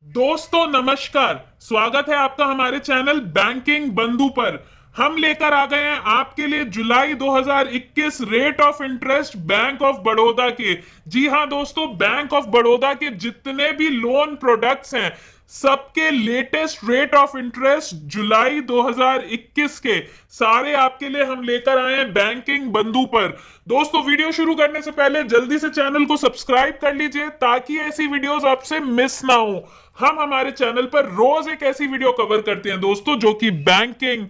दोस्तों नमस्कार। स्वागत है आपका हमारे चैनल बैंकिंग बंधु पर। हम लेकर आ गए हैं आपके लिए जुलाई 2021 rate of interest bank of Baroda के। जी हां दोस्तों, बैंक ऑफ बड़ौदा के जितने भी लोन प्रोडक्ट्स हैं सबके लेटेस्ट रेट ऑफ इंटरेस्ट जुलाई 2021 के सारे आपके लिए हम लेकर आए हैं बैंकिंग बंधु पर। दोस्तों वीडियो शुरू करने से पहले जल्दी से चैनल को सब्सक्राइब कर लीजिए ताकि ऐसी वीडियोस आपसे मिस ना हो। हम हमारे चैनल पर रोज एक ऐसी वीडियो कवर करते हैं दोस्तों जो कि बैंकिंग,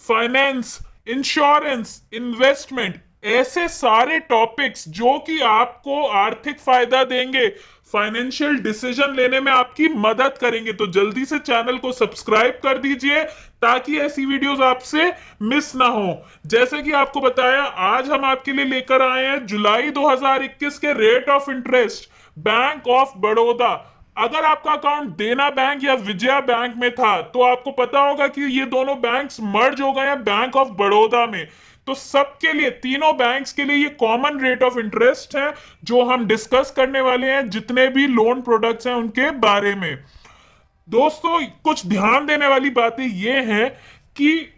फाइनेंस, इंश्योरेंस, इन्वेस्टमेंट, ऐसे सारे टॉपिक्स जो कि आपको आर्थिक फायदा देंगे, फाइनेंशियल डिसीजन लेने में आपकी मदद करेंगे। तो जल्दी से चैनल को सब्सक्राइब कर दीजिए ताकि ऐसी वीडियोस आपसे मिस ना हो। जैसे कि आपको बताया, आज हम आपके लिए लेकर आए हैं जुलाई 2021 के rate of interest bank of Baroda. अगर आपका अकाउंट देना बैंक या विजया बैंक में था तो आपको पता होगा कि ये दोनों बैंक्स मर्ज हो गए हैं बैंक ऑफ बड़ौदा में। तो सबके लिए, तीनों बैंक्स के लिए ये कॉमन रेट ऑफ इंटरेस्ट है जो हम डिस्कस करने वाले हैं जितने भी लोन प्रोडक्ट्स हैं उनके बारे में। दोस्तों कुछ ध्यान देने वाली बातें ये हैं कि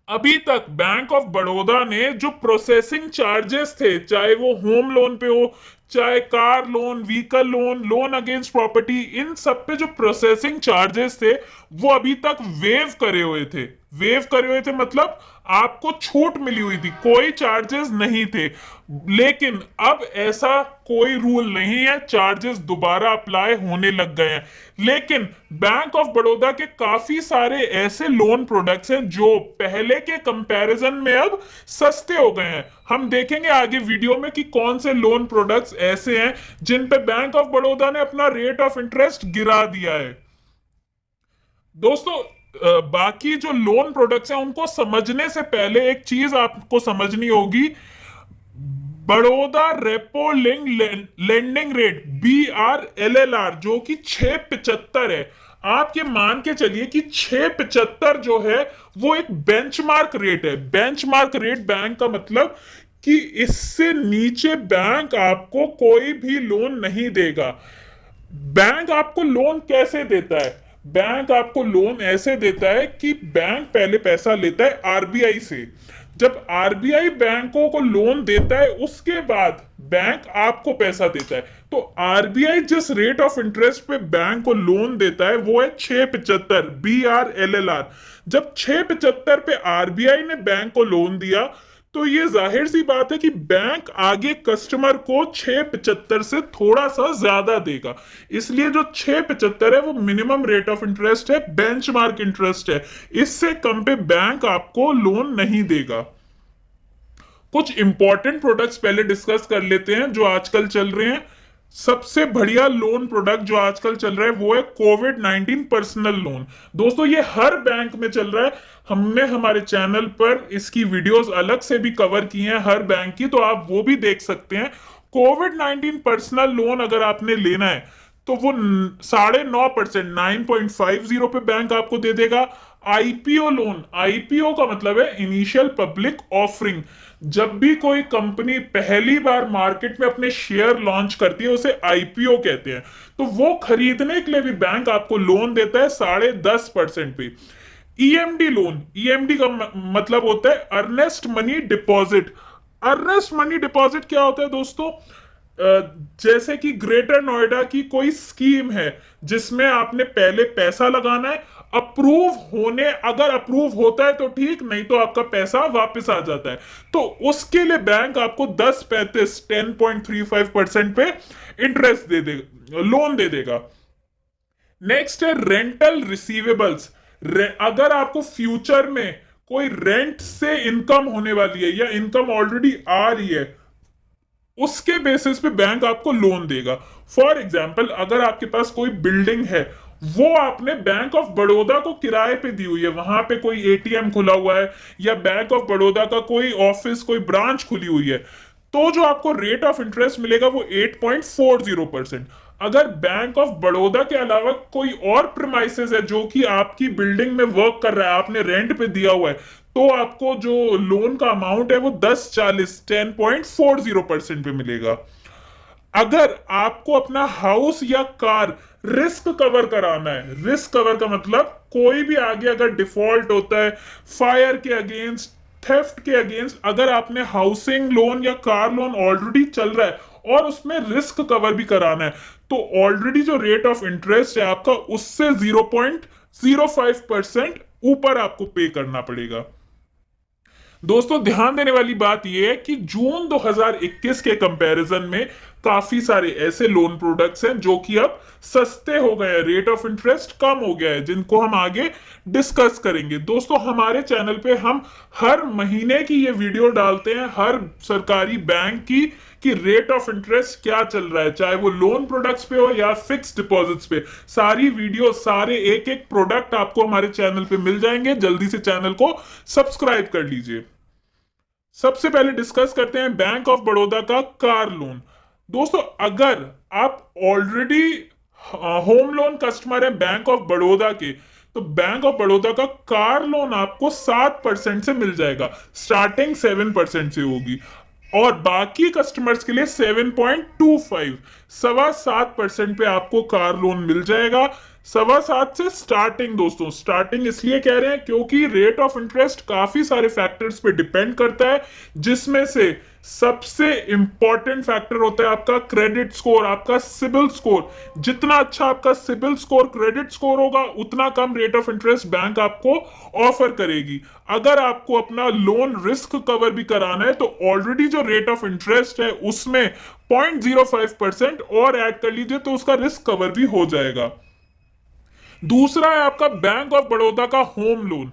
अभी तक बैंक ऑफ बड़ौदा ने जो प्रोसेसिंग चार्जेस थे, चाहे वो होम लोन पे हो, चाहे car loan, vehicle loan, loan against property, इन सब पे जो प्रोसेसिंग चार्जेस थे वो अभी तक वेव करे हुए थे। वेव करे हुए थे मतलब आपको छूट मिली हुई थी, कोई चार्जेस नहीं थे। लेकिन अब ऐसा कोई रूल नहीं है, चार्जेस दोबारा अप्लाई होने लग गए हैं। लेकिन बैंक ऑफ बड़ौदा के काफी सारे ऐसे लोन प्रोडक्ट्स हैं जो पहले के कंपैरिजन में अब सस्ते हो गए हैं। हम देखेंगे आगे वीडियो में कि कौन से लोन प्रोडक्ट्स ऐसे हैं जिन पे बैंक ऑफ बड़ौदा ने अपना रेट ऑफ इंटरेस्ट गिरा दिया है। दोस्तों बाकी जो लोन प्रोडक्ट्स हैं उनको समझने से पहले एक चीज आपको समझनी होगी। Baroda repo link lending rate BRLLR जो कि 6.75 है। आप ये मान के चलिए कि 6.75 जो है वो एक बेंचमार्क रेट है। बेंचमार्क रेट बैंक का मतलब कि इससे नीचे बैंक आपको कोई भी लोन नहीं देगा। बैंक आपको लोन कैसे देता है? बैंक आपको लोन ऐसे देता है कि बैंक पहले पैसा लेता है आरबीआई से। जब आरबीआई बैंकों को लोन देता है उसके बाद बैंक आपको पैसा देता है। तो आरबीआई जिस रेट ऑफ इंटरेस्ट पे बैंक को लोन देता है वो है 6.75 BRLLR। जब 6.75 पे आरबीआई ने बैंक को लोन दिया तो ये जाहिर सी बात है कि बैंक आगे कस्टमर को 6.75 से थोड़ा सा ज्यादा देगा। इसलिए जो 6.75 है वो मिनिमम रेट ऑफ इंटरेस्ट है, बेंचमार्क इंटरेस्ट है। इससे कम पे बैंक आपको लोन नहीं देगा। कुछ इंपॉर्टेंट प्रोडक्ट्स पहले डिस्कस कर लेते हैं जो आजकल चल रहे हैं। सबसे बढ़िया लोन प्रोडक्ट जो आजकल चल रहा है वो है कोविड-19 पर्सनल लोन। दोस्तों ये हर बैंक में चल रहा है। हमने हमारे चैनल पर इसकी वीडियोस अलग से भी कवर की हैं हर बैंक की, तो आप वो भी देख सकते हैं। कोविड-19 पर्सनल लोन अगर आपने लेना है तो वो 9.5%, 9.50 पे बैंक आपको दे देगा। आईपीओ लोन, आईपीओ का मतलब है इनिशियल पब्लिक ऑफरिंग। जब भी कोई कंपनी पहली बार मार्केट में अपने शेयर लॉन्च करती है उसे आईपीओ कहते हैं। तो वो खरीदने के लिए भी बैंक आपको लोन देता है 10.5% पे। ईएमडी लोन, ईएमडी का मतलब होता है earnest money deposit. Earnest money deposit क्या होता है दोस्तों? जैसे कि ग्रेटर नोएडा की कोई स्कीम है जिसमें आपने पहले पैसा लगाना है, अप्रूव होने, अगर अप्रूव होता है तो ठीक, नहीं तो आपका पैसा वापस आ जाता है। तो उसके लिए बैंक आपको 10.35% पे इंटरेस्ट दे देगा, लोन दे देगा। नेक्स्ट है रेंटल रिसीवेबल्स। अगर आपको फ्यूचर में कोई रेंट से इनकम होने वाली है या इनकम ऑलरेडी आ रही है उसके बेसिस पे बैंक आपको लोन देगा। फॉर एग्जाम्पल अगर आपके पास कोई बिल्डिंग है, वो आपने बैंक ऑफ बड़ौदा को किराए पे दी हुई है, वहां पे कोई एटीएम खुला हुआ है या बैंक ऑफ बड़ौदा का कोई ऑफिस, कोई ब्रांच खुली हुई है, तो जो आपको रेट ऑफ इंटरेस्ट मिलेगा वो 8.40%। अगर बैंक ऑफ बड़ौदा के अलावा कोई और प्रीमाइसेस है जो कि आपकी बिल्डिंग में वर्क कर रहा है, आपने रेंट पे दिया हुआ है, तो आपको जो लोन का अमाउंट है वो 10.40% पे मिलेगा। अगर आपको अपना हाउस या कार रिस्क कवर कराना है। रिस्क कवर का मतलब कोई भी आगे अगर डिफॉल्ट होता है, फायर के अगेंस्ट, थेफ्ट के अगेंस्ट, अगर आपने हाउसिंग लोन या कार लोन ऑलरेडी चल रहा है और उसमें रिस्क कवर भी कराना है, तो ऑलरेडी जो रेट ऑफ इंटरेस्ट है आपका उससे 0.05% ऊपर आपको पे करना पड़ेगा। दोस्तों ध्यान देने वाली बात यह है कि जून 2021 के कंपैरिजन में काफी सारे ऐसे लोन प्रोडक्ट्स हैं जो कि अब सस्ते हो गए हैं, रेट ऑफ इंटरेस्ट कम हो गया है, जिनको हम आगे डिस्कस करेंगे। दोस्तों हमारे चैनल पे हम हर महीने की ये वीडियो डालते हैं, हर सरकारी बैंक की, कि रेट ऑफ इंटरेस्ट क्या चल रहा है, चाहे वो लोन प्रोडक्ट्स पे हो या फिक्स डिपॉजिट्स पे। सारी वीडियो, सारे एक एक प्रोडक्ट आपको हमारे चैनल पे मिल जाएंगे। जल्दी से चैनल को सब्सक्राइब कर लीजिए। सबसे पहले डिस्कस करते हैं बैंक ऑफ बड़ौदा का कार लोन। दोस्तों अगर आप ऑलरेडी होम लोन कस्टमर हैं बैंक ऑफ बड़ौदा के, तो बैंक ऑफ बड़ौदा का कार लोन आपको 7% से मिल जाएगा, स्टार्टिंग 7% से होगी। और बाकी कस्टमर्स के लिए 7.25, 7.25% पे आपको कार लोन मिल जाएगा। 7.25 से स्टार्टिंग। दोस्तों स्टार्टिंग इसलिए कह रहे हैं क्योंकि रेट ऑफ इंटरेस्ट काफी सारे फैक्टर्स पे डिपेंड करता है, जिसमें से सबसे इंपॉर्टेंट फैक्टर होता है आपका क्रेडिट स्कोर, आपका सिबिल स्कोर। जितना अच्छा आपका सिबिल स्कोर, क्रेडिट स्कोर होगा, उतना कम रेट ऑफ इंटरेस्ट बैंक आपको ऑफर करेगी। अगर आपको अपना लोन रिस्क कवर भी कराना है तो ऑलरेडी जो रेट ऑफ इंटरेस्ट है उसमें 0.05% और ऐड कर लीजिए तो उसका रिस्क कवर भी हो जाएगा। दूसरा है आपका बैंक ऑफ बड़ौदा का होम लोन।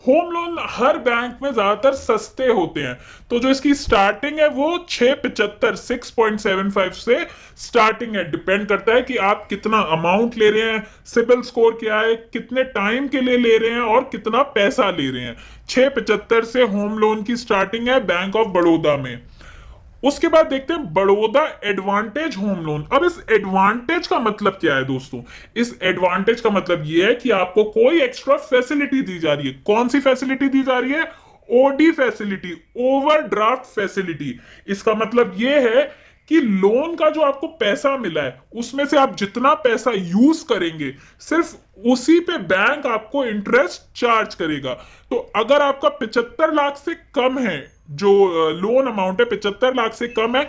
होम लोन हर बैंक में ज्यादातर सस्ते होते हैं, तो जो इसकी स्टार्टिंग है वो 6.75 से स्टार्टिंग है। डिपेंड करता है कि आप कितना अमाउंट ले रहे हैं, सिबिल स्कोर क्या है, कितने टाइम के लिए ले रहे हैं और कितना पैसा ले रहे हैं। 6.75 से होम लोन की स्टार्टिंग है बैंक ऑफ बड़ौदा में। उसके बाद देखते हैं बड़ौदा एडवांटेज होम लोन। अब इस एडवांटेज का मतलब क्या है दोस्तों? इस एडवांटेज का मतलब यह है कि आपको कोई एक्स्ट्रा फैसिलिटी दी जा रही है। कौन सी फैसिलिटी दी जा रही है? OD facility, overdraft facility. इसका मतलब यह है कि लोन का जो आपको पैसा मिला है उसमें से आप जितना पैसा यूज करेंगे सिर्फ उसी पे बैंक आपको इंटरेस्ट चार्ज करेगा। तो अगर आपका 75 लाख से कम है, जो लोन अमाउंट है 75 लाख से कम है,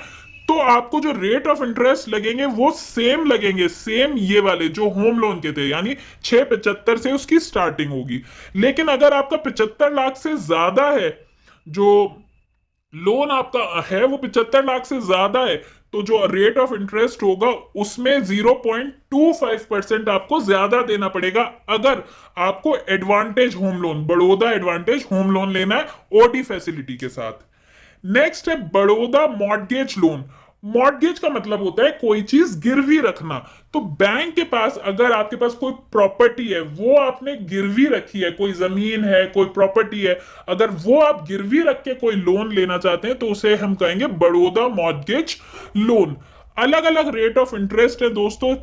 तो आपको जो रेट ऑफ इंटरेस्ट लगेंगे वो सेम लगेंगे, सेम ये वाले जो होम लोन के थे, यानी 6.75 से उसकी स्टार्टिंग होगी। लेकिन अगर आपका 75 लाख से ज्यादा है, जो लोन आपका है वो 75 लाख से ज्यादा है, तो जो रेट ऑफ इंटरेस्ट होगा उसमें 0.25% आपको ज्यादा देना पड़ेगा अगर आपको advantage home loan, Baroda advantage home loan लेना है ओडी फैसिलिटी के साथ। नेक्स्ट है बड़ौदा मॉर्गेज लोन। मॉर्गेज का मतलब होता है कोई चीज गिरवी रखना। तो बैंक के पास अगर आपके पास कोई प्रॉपर्टी है, वो आपने गिरवी रखी है, कोई जमीन है, कोई प्रॉपर्टी है, अगर वो आप गिरवी रख के कोई लोन लेना चाहते हैं तो उसे हम कहेंगे बड़ौदा मॉर्गेज लोन। अलग अलग रेट ऑफ इंटरेस्ट है दोस्तों,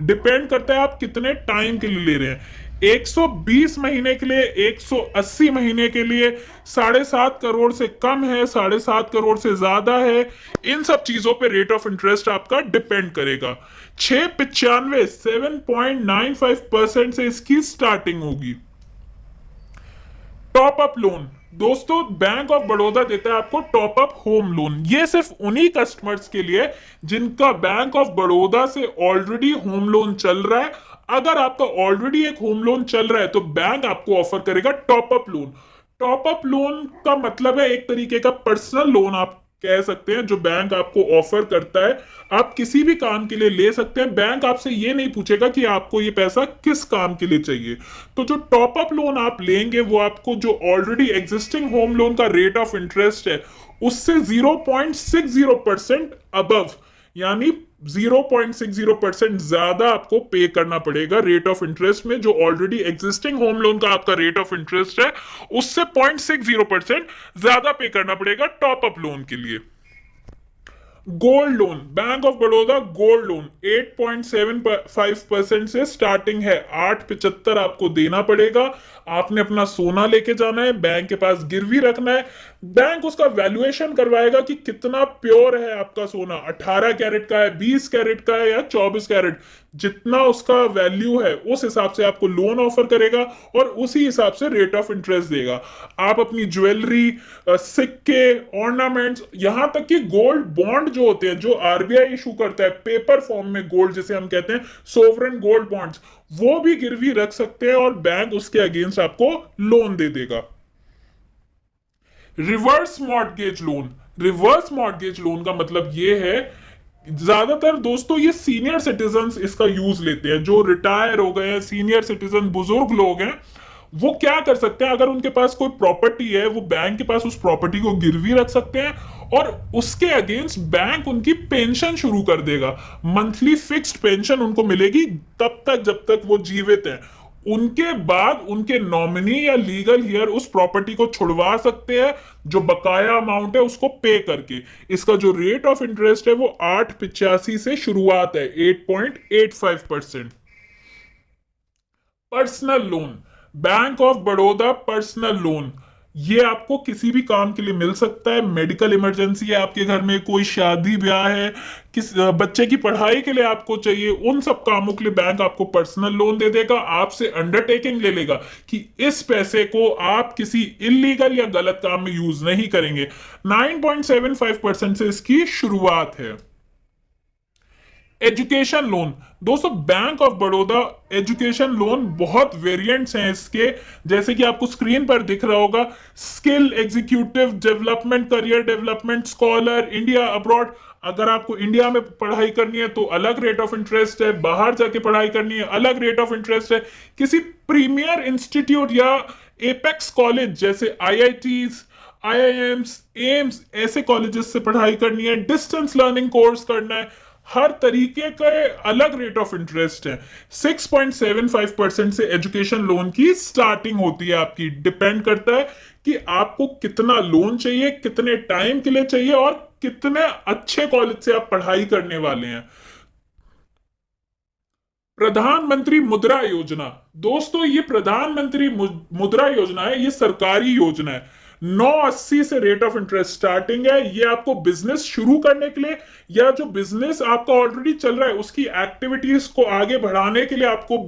डिपेंड करता है आप कितने टाइम के लिए ले रहे हैं। 120 महीने के लिए, 180 महीने के लिए, 7.5 करोड़ से कम है, 7.5 करोड़ से ज्यादा है। इन सब चीजों पे रेट ऑफ इंटरेस्ट आपका डिपेंड करेगा। 6.95, 7.95% से इसकी स्टार्टिंग होगी। Top up loan. दोस्तों बैंक ऑफ बड़ौदा देता है आपको टॉप अप होम लोन। ये सिर्फ उन्हीं कस्टमर्स के लिए जिनका बैंक ऑफ बड़ौदा से ऑलरेडी होम लोन चल रहा है। अगर आपका ऑलरेडी एक होम लोन चल रहा है तो बैंक आपको ऑफर करेगा top up loan. Top up loan का मतलब है एक तरीके का पर्सनल लोन आप कह सकते हैं, जो बैंक आपको ऑफर करता है। आप किसी भी काम के लिए ले सकते हैं, बैंक आपसे ये नहीं पूछेगा कि आपको ये पैसा किस काम के लिए चाहिए। तो जो टॉप अप लोन आप लेंगे वो आपको जो ऑलरेडी एग्जिस्टिंग होम लोन का रेट ऑफ इंटरेस्ट है उससे 0.60% अबव, यानी 0.60% ज्यादा आपको पे करना पड़ेगा रेट ऑफ इंटरेस्ट में। जो ऑलरेडी एग्जिस्टिंग होम लोन का आपका रेट ऑफ इंटरेस्ट है उससे 0.60% ज्यादा पे करना पड़ेगा टॉप अप लोन के लिए। Gold loan. Bank of Baroda gold loan 8.75% से स्टार्टिंग है। 8.75 आपको देना पड़ेगा। आपने अपना सोना लेके जाना है, बैंक के पास गिरवी रखना है। बैंक उसका वैल्यूएशन करवाएगा कि कितना प्योर है आपका सोना, 18 कैरेट का है, 20 कैरेट का है या 24 कैरेट। जितना उसका वैल्यू है उस हिसाब से आपको लोन ऑफर करेगा और उसी हिसाब से रेट ऑफ इंटरेस्ट देगा। आप अपनी ज्वेलरी, सिक्के, ऑर्नामेंट्स, यहां तक कि गोल्ड बॉन्ड जो होते हैं, जो आरबीआई इशू करता है पेपर फॉर्म में, गोल्ड जिसे हम कहते हैं सोवरेन गोल्ड बॉन्ड्स, वो भी गिरवी रख सकते हैं और बैंक उसके अगेंस्ट आपको लोन दे देगा। Reverse mortgage loan. Reverse mortgage loan का मतलब ये है, ज्यादातर दोस्तों ये सीनियर सिटीजन इसका यूज लेते हैं, जो रिटायर हो गए हैं, सीनियर सिटीजन बुजुर्ग लोग हैं, वो क्या कर सकते हैं, अगर उनके पास कोई प्रॉपर्टी है, वो बैंक के पास उस प्रॉपर्टी को गिरवी रख सकते हैं और उसके अगेंस्ट बैंक उनकी पेंशन शुरू कर देगा। मंथली फिक्स्ड पेंशन उनको मिलेगी तब तक जब तक वो जीवित हैं। उनके बाद उनके नॉमिनी या लीगल हियर उस प्रॉपर्टी को छुड़वा सकते हैं, जो बकाया अमाउंट है उसको पे करके। इसका जो रेट ऑफ इंटरेस्ट है वो 8.85 से शुरुआत है, 8.85%। Personal loan. Bank of Baroda personal loan, ये आपको किसी भी काम के लिए मिल सकता है। मेडिकल इमरजेंसी है आपके घर में, कोई शादी ब्याह है, किस बच्चे की पढ़ाई के लिए आपको चाहिए, उन सब कामों के लिए बैंक आपको पर्सनल लोन दे देगा। आपसे अंडरटेकिंग ले लेगा कि इस पैसे को आप किसी इलीगल या गलत काम में यूज नहीं करेंगे। 9.75% से इसकी शुरुआत है। Education loan. दोस्तों bank of Baroda education loan, बहुत वेरिएंट्स हैं इसके, जैसे कि आपको स्क्रीन पर दिख रहा होगा, skill, executive development, career development, scholar, India abroad. अगर आपको इंडिया में पढ़ाई करनी है तो अलग रेट ऑफ इंटरेस्ट है, बाहर जाके पढ़ाई करनी है अलग रेट ऑफ इंटरेस्ट है। किसी प्रीमियर इंस्टीट्यूट या एपेक्स कॉलेज जैसे आईआईटीज, आईआईएम्स, एम्स, ऐसे कॉलेजेस से पढ़ाई करनी है, डिस्टेंस लर्निंग कोर्स करना है, हर तरीके का अलग रेट ऑफ इंटरेस्ट है। 6.75% से एजुकेशन लोन की स्टार्टिंग होती है आपकी। डिपेंड करता है कि आपको कितना लोन चाहिए, कितने टाइम के लिए चाहिए और कितने अच्छे कॉलेज से आप पढ़ाई करने वाले हैं। प्रधानमंत्री मुद्रा योजना। दोस्तों ये प्रधानमंत्री मुद्रा योजना है, ये सरकारी योजना है। 9.80 से रेट ऑफ इंटरेस्ट स्टार्टिंग है। ये आपको बिजनेस शुरू करने के लिए या जो बिजनेस आपका ऑलरेडी चल रहा है उसकी एक्टिविटीज को आगे बढ़ाने के लिए आपको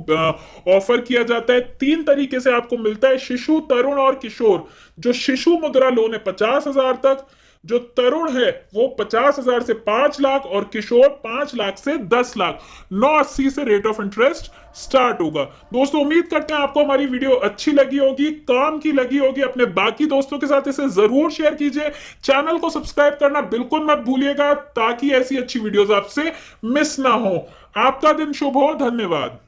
ऑफर किया जाता है। 3 तरीके से आपको मिलता है, शिशु, तरुण और किशोर। जो शिशु मुद्रा लोन है 50,000 तक, जो तरुण है वो 50,000 से 5 लाख और किशोर 5 लाख से 10 लाख। 9.80 से रेट ऑफ इंटरेस्ट स्टार्ट होगा। दोस्तों उम्मीद करते हैं आपको हमारी वीडियो अच्छी लगी होगी, काम की लगी होगी। अपने बाकी दोस्तों के साथ इसे जरूर शेयर कीजिए। चैनल को सब्सक्राइब करना बिल्कुल मत भूलिएगा ताकि ऐसी अच्छी वीडियोस आपसे मिस ना हो। आपका दिन शुभ हो। धन्यवाद।